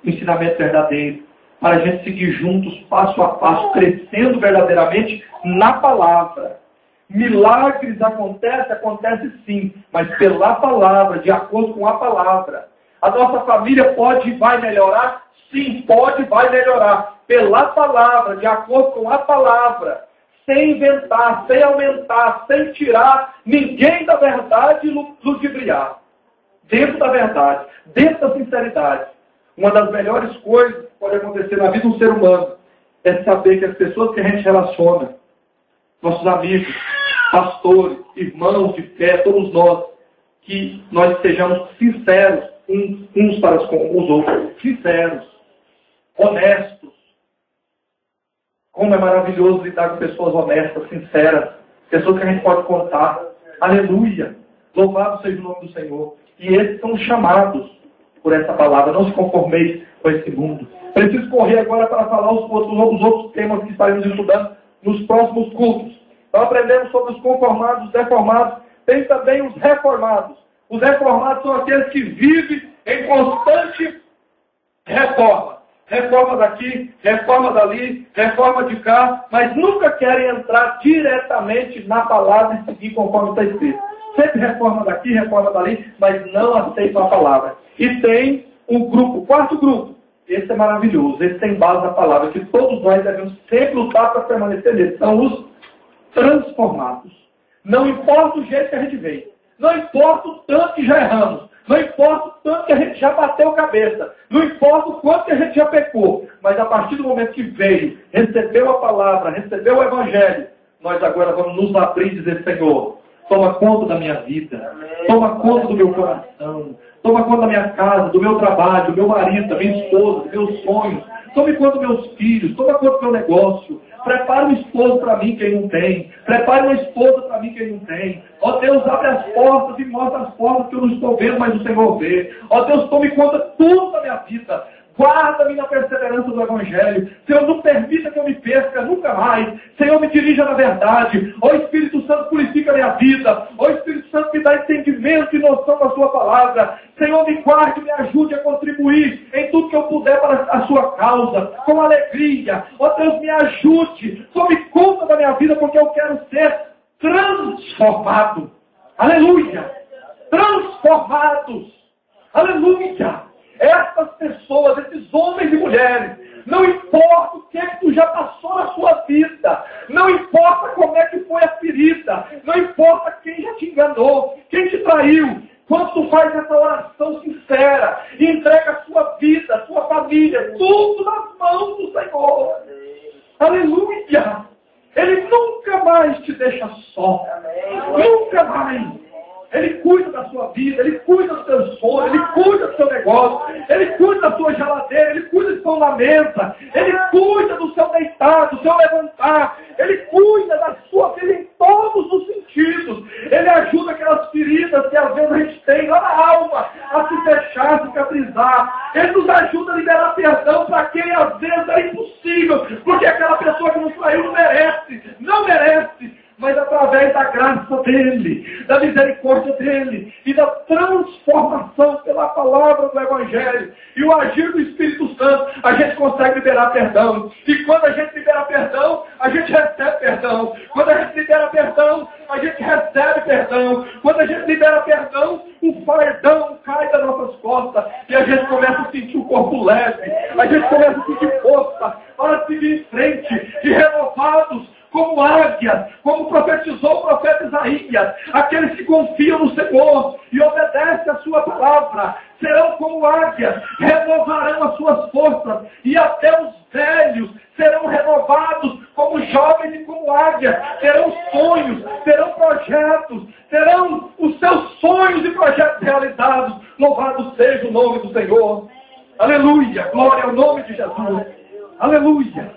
o ensinamento verdadeiro, para a gente seguir juntos, passo a passo, crescendo verdadeiramente na palavra. Milagres acontece sim, mas pela palavra, de acordo com a palavra. A nossa família pode e vai melhorar? Sim, pode e vai melhorar. Pela palavra, de acordo com a palavra. Sem inventar, sem aumentar, sem tirar ninguém da verdade e ludibriar. Dentro da verdade, dentro da sinceridade. Uma das melhores coisas que pode acontecer na vida de um ser humano é saber que as pessoas que a gente relaciona, nossos amigos, pastores, irmãos de fé, todos nós, que nós sejamos sinceros uns para os outros. Sinceros, honestos. Como é maravilhoso lidar com pessoas honestas, sinceras, pessoas que a gente pode contar. Aleluia! Louvado seja o nome do Senhor. E esses são chamados por essa palavra. Não se conformeis com esse mundo. Preciso correr agora para falar os outros temas que estaremos estudando nos próximos cultos. Então aprendemos sobre os conformados, os deformados. Tem também os reformados. Os reformados são aqueles que vivem em constante reforma. Reforma daqui, reforma dali, reforma de cá, mas nunca querem entrar diretamente na palavra e seguir conforme está escrito. Sempre reforma daqui, reforma dali, mas não aceitam a palavra. E tem um grupo, 4º grupo. Esse é maravilhoso, esse tem base na palavra, que todos nós devemos sempre lutar para permanecer nele. São os transformados. Não importa o jeito que a gente veio. Não importa o tanto que já erramos. Não importa o tanto que a gente já bateu cabeça. Não importa o quanto que a gente já pecou. Mas a partir do momento que veio, recebeu a palavra, recebeu o Evangelho, nós agora vamos nos abrir e dizer: Senhor, toma conta da minha vida. Toma conta do meu coração. Toma conta da minha casa, do meu trabalho, do meu marido, da minha esposa, dos meus sonhos. Tome conta dos meus filhos. Toma conta do meu negócio. Prepare um esposo para mim quem não tem. Prepare uma esposa para mim quem não tem. Ó Deus, abre as portas e mostra as portas que eu não estou vendo, mas o Senhor vê. Ó Deus, tome conta tudo da minha vida. Guarda-me na perseverança do Evangelho. Senhor, não permita que eu me perca nunca mais. Senhor, me dirija na verdade. Ó Espírito Santo, purifica a minha vida. Ó Espírito Santo, me dá entendimento e noção da sua palavra. Senhor, me guarde, me ajude a contribuir em tudo que eu puder para a sua causa, com alegria. Ó Deus, me ajude. Tome conta da minha vida, porque eu quero ser transformado. Aleluia! Transformados. Aleluia! Essas pessoas, esses homens e mulheres, não importa o que tu já passou na sua vida, não importa como é que foi a ferida, não importa quem já te enganou, quem te traiu, quando tu faz essa oração sincera e entrega a sua vida, a sua família, tudo nas mãos do Senhor. Aleluia! Ele nunca mais te deixa só. Nunca mais. Ele cuida da sua vida, Ele cuida do seu sonho, Ele cuida do seu negócio, Ele cuida da sua geladeira, Ele cuida do seu lamenta, Ele cuida do seu deitar, do seu levantar, Ele cuida da sua vida em todos os sentidos. Ele ajuda aquelas feridas que às vezes a gente tem lá na alma a se fechar, a cicatrizar. Ele nos ajuda a liberar perdão para quem às vezes é impossível, porque aquela pessoa que nos traiu não merece, mas através da graça dele, da misericórdia dele e da transformação pela palavra do Evangelho e o agir do Espírito Santo, a gente consegue liberar perdão. E quando a gente libera perdão, a gente recebe perdão. Quando a gente libera perdão, a gente recebe perdão. Quando a gente libera perdão, o fardão cai das nossas costas e a gente começa a sentir o corpo leve. A gente começa a sentir força para seguir em frente e renovados como águias, como profetizou o profeta Isaías. Aqueles que confiam no Senhor e obedecem a sua palavra serão como águias, renovarão as suas forças, e até os velhos serão renovados como jovens e como águias. Terão sonhos, terão projetos, terão os seus sonhos e projetos realizados. Louvado seja o nome do Senhor. Aleluia, glória ao nome de Jesus. Aleluia,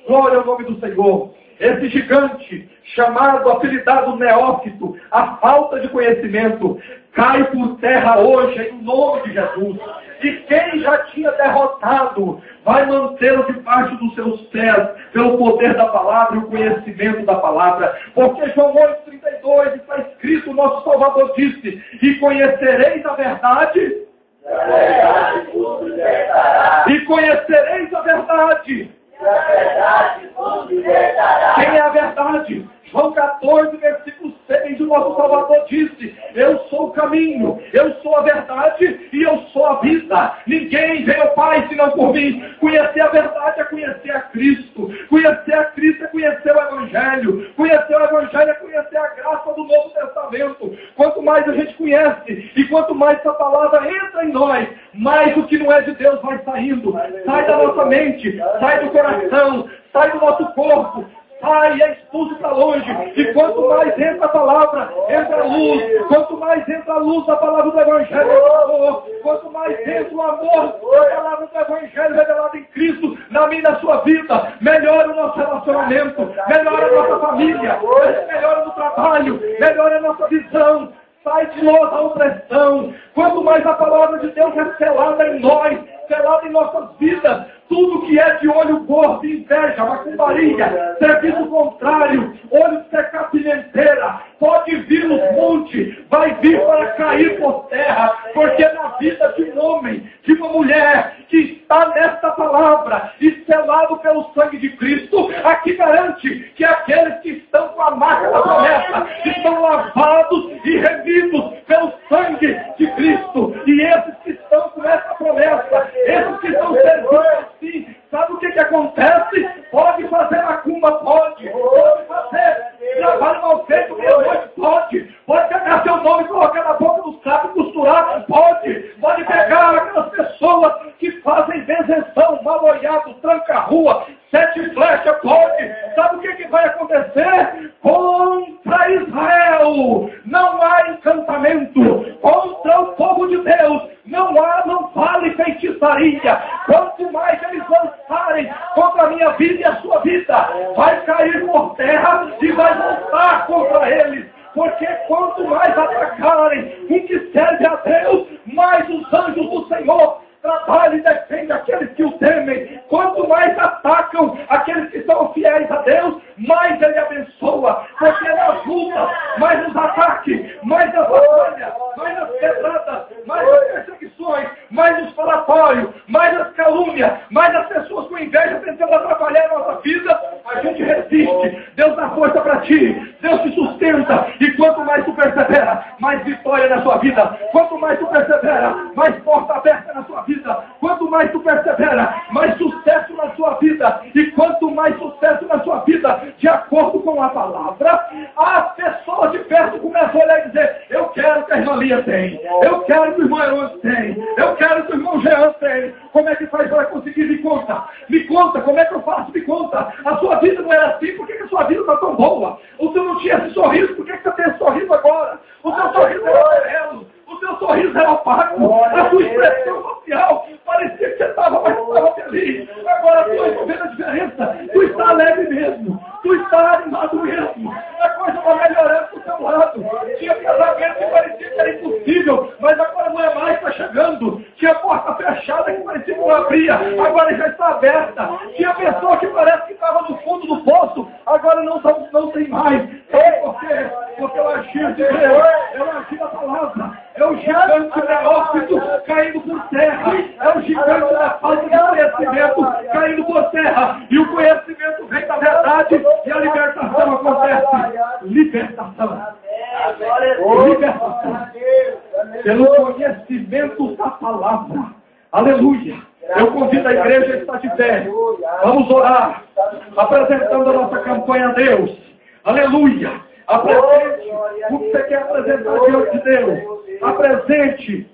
glória ao nome do Senhor. Esse gigante, chamado, apelidado Neófito, a falta de conhecimento, cai por terra hoje, em nome de Jesus. E quem já tinha derrotado, vai mantê-lo debaixo dos seus pés, pelo poder da palavra e o conhecimento da palavra. Porque João 8,32 está escrito, o nosso Salvador disse, e conhecereis a verdade, e conhecereis a verdade. Quem é a verdade? João 14, versículo 6, o nosso Salvador disse, eu sou o caminho, eu sou a verdade e eu sou a vida. Ninguém vem ao Pai senão por mim. Conhecer a verdade é conhecer a Cristo. Conhecer a Cristo é conhecer o Evangelho. Conhecer o Evangelho é conhecer a graça do Novo Testamento. Quanto mais a gente conhece e quanto mais essa palavra entra em nós, mais o que não é de Deus vai saindo. Sai da nossa mente, sai do coração, sai do nosso corpo. Sai, é expulso para longe. E quanto mais entra a palavra, entra a luz. Quanto mais entra a luz da palavra do Evangelho, quanto mais entra o amor da palavra do Evangelho revelado em Cristo, na minha e na sua vida, melhora o nosso relacionamento, melhora a nossa família, melhora no trabalho, melhora a nossa visão. Sai de nós a opressão. Quanto mais a palavra de Deus é selada em nós, selada em nossas vidas, tudo que é de olho gordo, inveja, macumbaria, serviço contrário, olho de secar pimenteira, pode vir nos montes, vai vir para cair por terra, porque na vida de um homem, de uma mulher que está nesta palavra e selado pelo sangue de Cristo, aqui garante que aqueles que estão com a marca da promessa estão lavados e remidos pelo sangue de Cristo. E esses que estão com essa promessa, esses que estão servindo assim, sabe o que acontece? Pode fazer macumba, pode fazer trabalho mal feito, meia-noite, pode pegar seu nome e colocar na boca do saco e costurar, pode pegar aquelas pessoas que fazem deserção, mal-olhado, tranca-rua, sete flechas, pode. Sabe o que vai acontecer? Contra Israel não há encantamento, contra o povo de Deus não vale feitiçaria. Quanto mais eles lançarem contra a minha vida e a sua vida, vai cair por terra e vai voltar contra eles. Porque quanto mais atacarem o que serve a Deus, mais os anjos do Senhor trabalham e defendem aqueles que o temem. Quanto mais atacam aqueles que são fiéis a Deus, mais Ele abençoa. Porque nas lutas, mais nos ataques, mais nas batalhas, mais nas pedradas, mais nas perseguições, mais nos falatórios, mais nas calúnias, mais as pessoas com inveja tentando atrapalhar a nossa vida, a gente resiste. Deus dá força para ti, Deus te sustenta. E quanto mais tu persevera, mais vitória na sua vida. Quanto mais tu persevera, mais porta aberta na sua vida. Quanto mais tu persevera, mais sucesso na sua vida. E quanto mais sucesso na sua vida, de acordo com a palavra, as pessoas de perto começam a olhar e dizer, eu quero que a irmã Lia tem, eu quero que o irmão Herói tem, eu quero que o irmão Jean tem. Como é que faz para conseguir? Me conta, como é que eu faço? Me conta. A sua vida não era assim, por que a sua vida está tão boa? O seu não tinha esse sorriso, por que você tem esse sorriso agora? O seu sorriso era amarelo, o seu sorriso era opaco, a sua expressão facial parecia que você estava, mas estava feliz. Agora tu está vendo a diferença, tu está alegre mesmo, tu está animado mesmo, a coisa está melhorando do seu lado. Tinha casamento que parecia que era impossível, mas agora não é mais, está chegando. Tinha porta fechada que parecia que não abria, agora já está aberta. Tinha pessoa que parece que estava no fundo do poço, agora não tem mais. Sabe por quê? Porque o agir de Deus é o agir da palavra. É o gigante neófito caindo por terra. É o gigante da falta de conhecimento caindo por terra. E o conhecimento vem da verdade e a libertação acontece. Libertação. Libertação. Pelo conhecimento da palavra. Aleluia. Eu convido a igreja a estar de pé. Vamos orar. Apresentando a nossa campanha a Deus. Aleluia. Apresente o que você quer apresentar diante de Deus. Apresente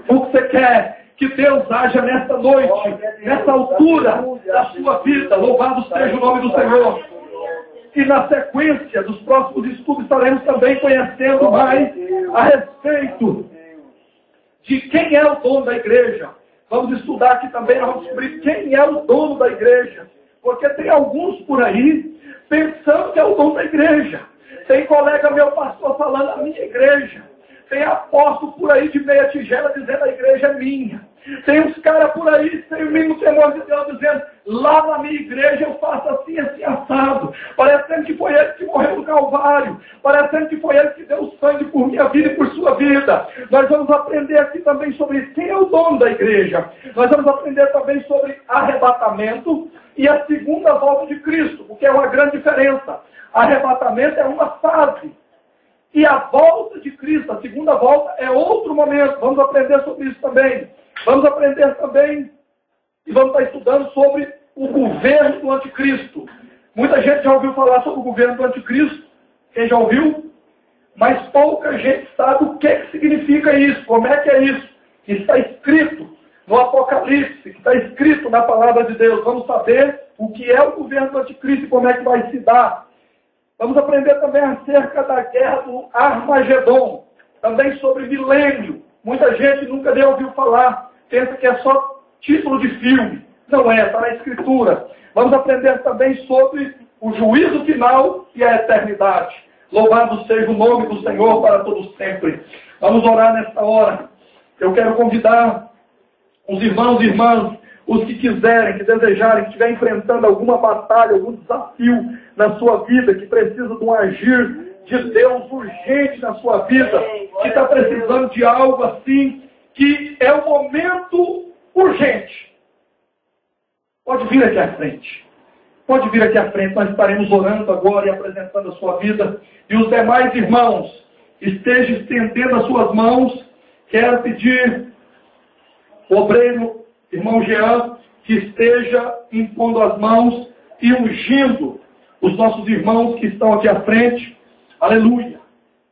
o que você quer que Deus haja nesta noite, nessa altura da sua vida. Louvado seja o nome do Senhor. E na sequência dos próximos estudos estaremos também conhecendo mais a respeito de quem é o dono da igreja. Vamos estudar aqui também, vamos descobrir quem é o dono da igreja. Porque tem alguns por aí pensando que é o dono da igreja. Tem colega meu pastor falando a minha igreja. Tem apóstolo por aí de meia tigela dizendo a igreja é minha. Tem uns caras por aí sem o mínimo temor de Deus dizendo lá na minha igreja eu faço assim, assim, assado. Parecendo que foi ele que morreu no Calvário. Parecendo que foi ele que deu sangue por minha vida e por sua vida. Nós vamos aprender aqui também sobre quem é o dono da igreja. Nós vamos aprender também sobre arrebatamento e a segunda volta de Cristo, porque é uma grande diferença. Arrebatamento é uma fase. E a volta de Cristo, a segunda volta, é outro momento. Vamos aprender sobre isso também. Vamos aprender também e vamos estar estudando sobre o governo do anticristo. Muita gente já ouviu falar sobre o governo do anticristo. Quem já ouviu? Mas pouca gente sabe o que significa isso, como é que é isso. Que está escrito no Apocalipse, que está escrito na palavra de Deus. Vamos saber o que é o governo do anticristo e como é que vai se dar. Vamos aprender também acerca da guerra do Armagedon, também sobre milênio. Muita gente nunca nem ouviu falar, pensa que é só título de filme. Não é, está na Escritura. Vamos aprender também sobre o juízo final e a eternidade. Louvado seja o nome do Senhor para todos sempre. Vamos orar nesta hora. Eu quero convidar os irmãos e irmãs, os que quiserem, que desejarem, que estiverem enfrentando alguma batalha, algum desafio na sua vida, que precisa de um agir de Deus urgente na sua vida, que está precisando de algo assim, que é um momento urgente. Pode vir aqui à frente. Pode vir aqui à frente. Nós estaremos orando agora e apresentando a sua vida. E os demais irmãos, estejam estendendo as suas mãos. Quero pedir o obreiro, irmão Jean, que esteja impondo as mãos e ungindo os nossos irmãos que estão aqui à frente. Aleluia.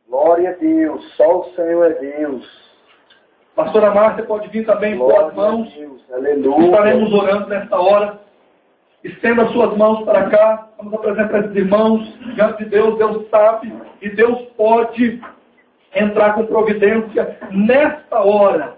Glória a Deus. Só o Senhor é Deus. Pastora Márcia pode vir também em suas mãos. Aleluia. Estaremos orando nesta hora. Estenda as suas mãos para cá. Vamos apresentar esses irmãos diante de Deus. Deus sabe e Deus pode entrar com providência nesta hora.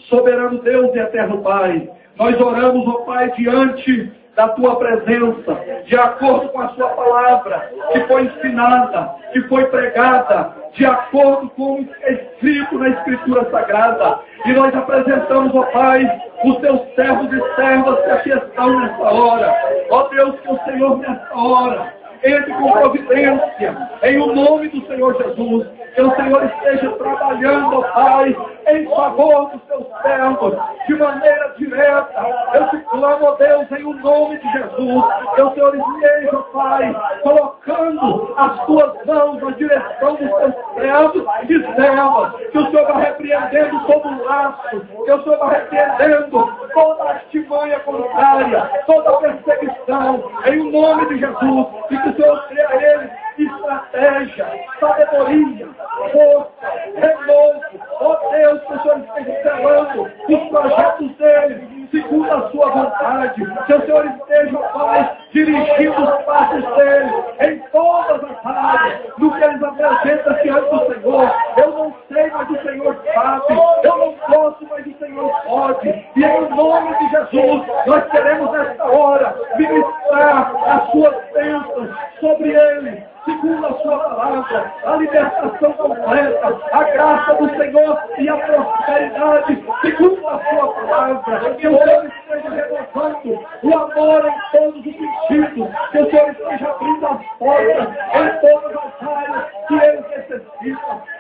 Soberano Deus e eterno Pai, nós oramos, ó Pai, diante da Tua presença, de acordo com a Sua palavra, que foi ensinada, que foi pregada, de acordo com o que é escrito na Escritura Sagrada. E nós apresentamos, ó Pai, os Teus servos e servas que aqui estão nesta hora. Ó Deus, que o Senhor nesta hora entre com providência, em o nome do Senhor Jesus, que o Senhor esteja trabalhando, ó Pai, em favor dos seus servos, de maneira direta. Eu te clamo, ó Deus, em o nome de Jesus, que o Senhor esteja, ó Pai, colocando as tuas mãos na direção dos seus servos e servas, que o Senhor vai repreendendo todo o laço, que o Senhor vai repreendendo toda a artimanha contrária, toda a perseguição, em o nome de Jesus, e que o Senhor dê a eles estratégia, sabedoria, força, renovo. Ó Deus, que o Senhor esteja selando os projetos deles, segundo a sua vontade. Que o Senhor esteja, Pai, dirigindo os passos deles em todas as áreas, no que eles apresentam diante do Senhor. Eu não sei, mas o Senhor sabe. Eu não posso, mas o Senhor pode. E em nome de Jesus, nós queremos nesta hora ministrar as suas bênçãos sobre eles, segundo a sua palavra, a libertação completa, a graça do Senhor e a prosperidade, segundo a sua palavra. Que o Senhor esteja renovando o amor em todos os sentidos, que o Senhor esteja abrindo as portas em todas as áreas, que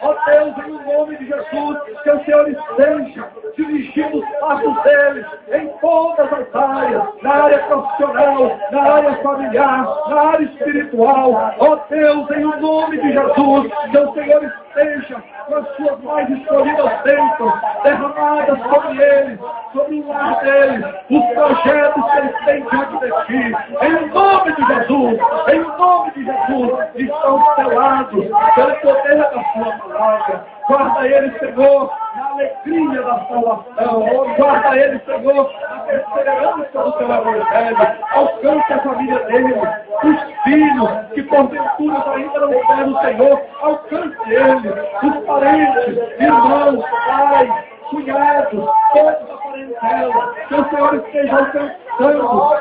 Ó Deus, em nome de Jesus, que o Senhor esteja dirigindo os passos deles em todas as áreas, na área profissional, na área familiar, na área espiritual. Ó Deus, em nome de Jesus, que o Senhor esteja com as suas mais escolhidas bênçãos derramadas sobre eles, sobre o lar deles, os projetos que eles têm diante de Ti. Em nome de Jesus, estão selados pelo poder da Sua palavra. Guarda eles, Senhor, na alegria da salvação. Guarda eles, Senhor, na perseverança do Teu Evangelho. Alcance a família deles, os filhos que porventura ainda não têm o Senhor. Alcance eles, os parentes, irmãos, pais, cunhados, todos da parentela. Que o Senhor esteja alcançando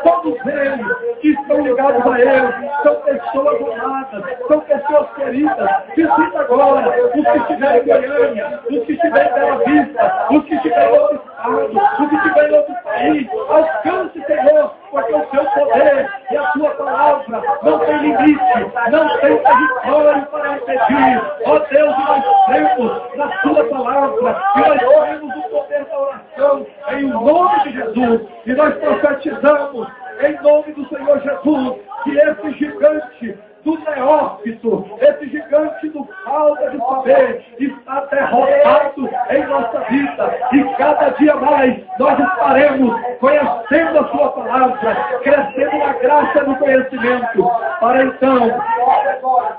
todos eles que estão ligados a Ele. São pessoas amadas, são pessoas queridas. Visita agora os que estiverem em Goiânia, os que estiverem em Bela Vista, os que estiverem em outro estado, os que estiverem em outro país. Alcance, Senhor, porque o Seu poder e a Sua palavra não tem limite, não tem território para impedir. Ó Deus, nós cremos na Sua palavra e nós cremos no poder da oração em nome de Jesus. E nós profetizamos em nome do Senhor Jesus que esse gigante do neófito, esse gigante do falta de saber, está derrotado em nossa vida. E cada dia mais nós estaremos conhecendo a Sua palavra, crescendo na graça e no conhecimento, para então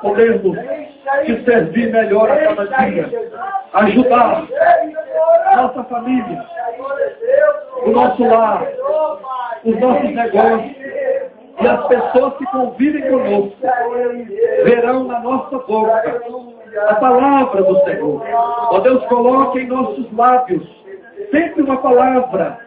podermos te servir melhor a cada dia, ajudar nossa família, o nosso lar, os nossos negócios. E as pessoas que convivem conosco verão na nossa boca a palavra do Senhor. Ó Deus, coloque em nossos lábios sempre uma palavra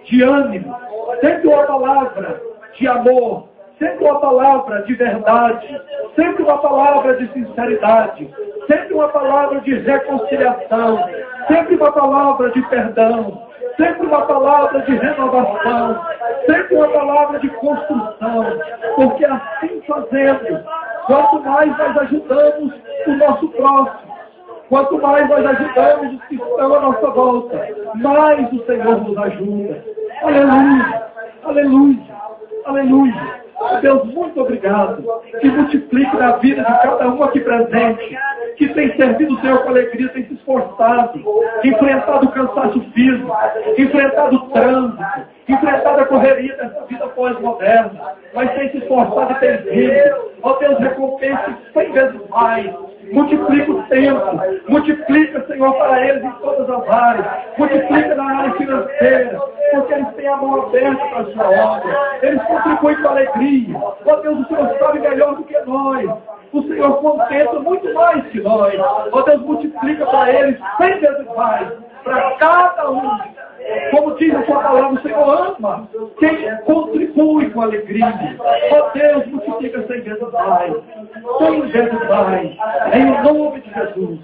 de ânimo, sempre uma palavra de amor, sempre uma palavra de verdade, sempre uma palavra de sinceridade, sempre uma palavra de reconciliação, sempre uma palavra de perdão, sempre uma palavra de renovação, sempre uma palavra de construção, porque assim fazendo, quanto mais nós ajudamos o nosso próximo, quanto mais nós ajudamos os que estão à nossa volta, mais o Senhor nos ajuda. Aleluia, aleluia, aleluia. Deus, muito obrigado. Que multiplique na vida de cada um aqui presente, que tem servido o Senhor com alegria, tem se esforçado, enfrentado o cansaço físico, enfrentado o trânsito, enfrentado a correria dessa vida pós-moderna, mas tem se esforçado e tem vindo. Ó Deus, recompense 100 vezes mais. Multiplica o tempo, multiplica, Senhor, para eles em todas as áreas, multiplica na área financeira, porque eles têm a mão aberta para a Sua obra, eles contribuem com alegria. Ó Deus, o Senhor sabe melhor do que nós, o Senhor contenta muito mais que nós. Ó Deus, multiplica para eles 100 vezes mais, para cada um. Como diz a Sua palavra, o Senhor ama quem contribui com alegria. Ó Deus, multiplica 100 vezes mais, 100 vezes mais, em nome de Jesus,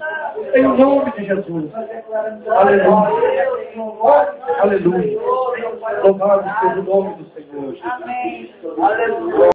em nome de Jesus. Aleluia, aleluia. Louvado seja o nome do Senhor. Amém. Aleluia.